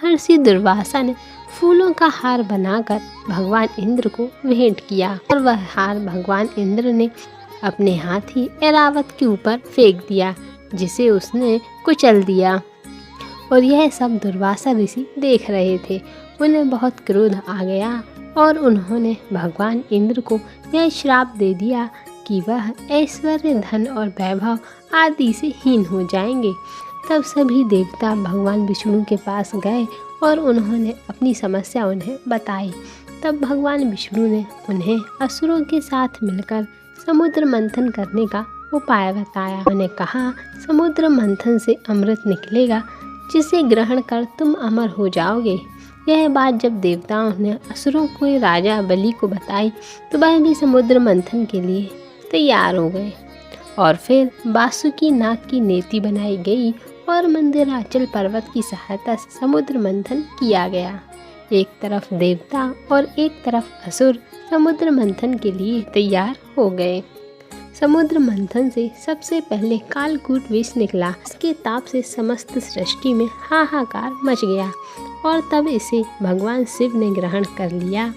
महर्षि दुर्वासा ने फूलों का हार बनाकर भगवान इंद्र को भेंट किया और वह हार भगवान इंद्र ने अपने हाथी ऐरावत के ऊपर फेंक दिया, जिसे उसने कुचल दिया। और यह सब दुर्वासा ऋषि देख रहे थे। उन्हें बहुत क्रोध आ गया और उन्होंने भगवान इंद्र को यह श्राप दे दिया कि वह ऐश्वर्य, धन और वैभव आदि से हीन हो जाएंगे। तब सभी देवता भगवान विष्णु के पास गए और उन्होंने अपनी समस्या उन्हें बताई। तब भगवान विष्णु ने उन्हें असुरों के साथ मिलकर समुद्र मंथन करने का उपाय बताया। उन्होंने कहा, समुद्र मंथन से अमृत निकलेगा, जिसे ग्रहण कर तुम अमर हो जाओगे। यह बात जब देवताओं ने असुरों को राजा बलि को बताई तो वह भी समुद्र मंथन के लिए तैयार हो गए। और फिर वासुकी नाग की नेति बनाई गई और मंदिराचल पर्वत की सहायता से समुद्र मंथन किया गया। एक तरफ देवता और एक तरफ असुर समुद्र मंथन के लिए तैयार हो गए। समुद्र मंथन से सबसे पहले कालकूट विष निकला। इसके ताप से समस्त सृष्टि में हाहाकार मच गया और तब इसे भगवान शिव ने ग्रहण कर लिया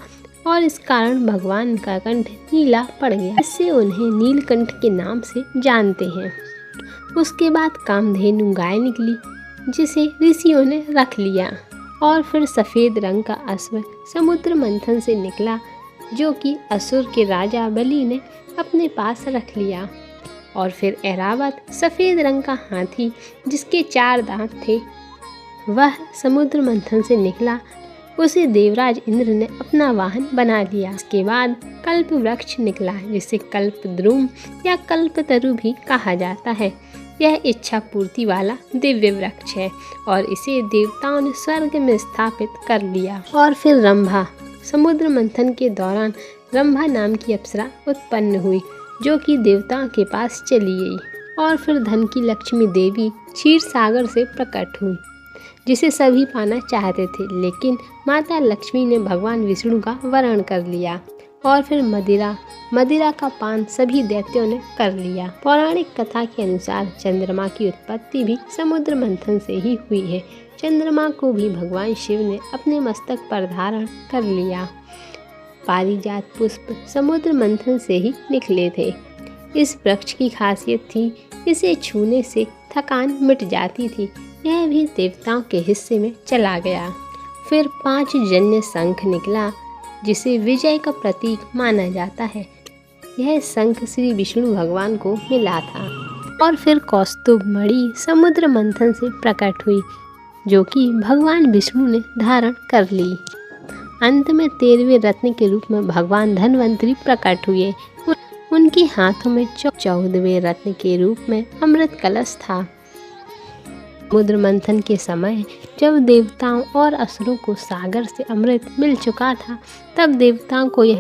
और इस कारण भगवान का कंठ नीला पड़ गया। इससे उन्हें नीलकंठ के नाम से जानते हैं। उसके बाद कामधेनु गाय निकली, जिसे ऋषियों ने रख लिया। और फिर सफ़ेद रंग का अश्व समुद्र मंथन से निकला, जो कि असुर के राजा बलि ने अपने पास रख लिया। और फिर ऐरावत सफ़ेद रंग का हाथी, जिसके 4 दांत थे, वह समुद्र मंथन से निकला। उसे देवराज इंद्र ने अपना वाहन बना लिया। इसके बाद कल्प वृक्ष निकला, जिसे कल्पद्रुम या कल्पतरु भी कहा जाता है। यह इच्छा पूर्ति वाला दिव्य वृक्ष है और इसे देवताओं ने स्वर्ग में स्थापित कर लिया। और फिर रंभा, समुद्र मंथन के दौरान रंभा नाम की अप्सरा उत्पन्न हुई, जो कि देवताओं के पास चली गई। और फिर धन की लक्ष्मी देवी क्षीर सागर से प्रकट हुई, जिसे सभी पाना चाहते थे, लेकिन माता लक्ष्मी ने भगवान विष्णु का वरण कर लिया। और फिर मदिरा का पान सभी दैत्यों ने कर लिया। पौराणिक कथा के अनुसार चंद्रमा की उत्पत्ति भी समुद्र मंथन से ही हुई है। चंद्रमा को भी भगवान शिव ने अपने मस्तक पर धारण कर लिया। पारिजात पुष्प समुद्र मंथन से ही निकले थे। इस वृक्ष की खासियत थी, इसे छूने से थकान मिट जाती थी। यह भी देवताओं के हिस्से में चला गया। फिर 5 जन्य शंख निकला, जिसे विजय का प्रतीक माना जाता है। यह शंख श्री विष्णु भगवान को मिला था। और फिर कौस्तुभ मणि समुद्र मंथन से प्रकट हुई, जो कि भगवान विष्णु ने धारण कर ली। अंत में 13वें रत्न के रूप में भगवान धन्वंतरी प्रकट हुए। उनके हाथों में 14वें रत्न के रूप में अमृत कलश था। समुद्र मंथन के समय जब देवताओं और असुरों को सागर से अमृत मिल चुका था, तब देवताओं को यह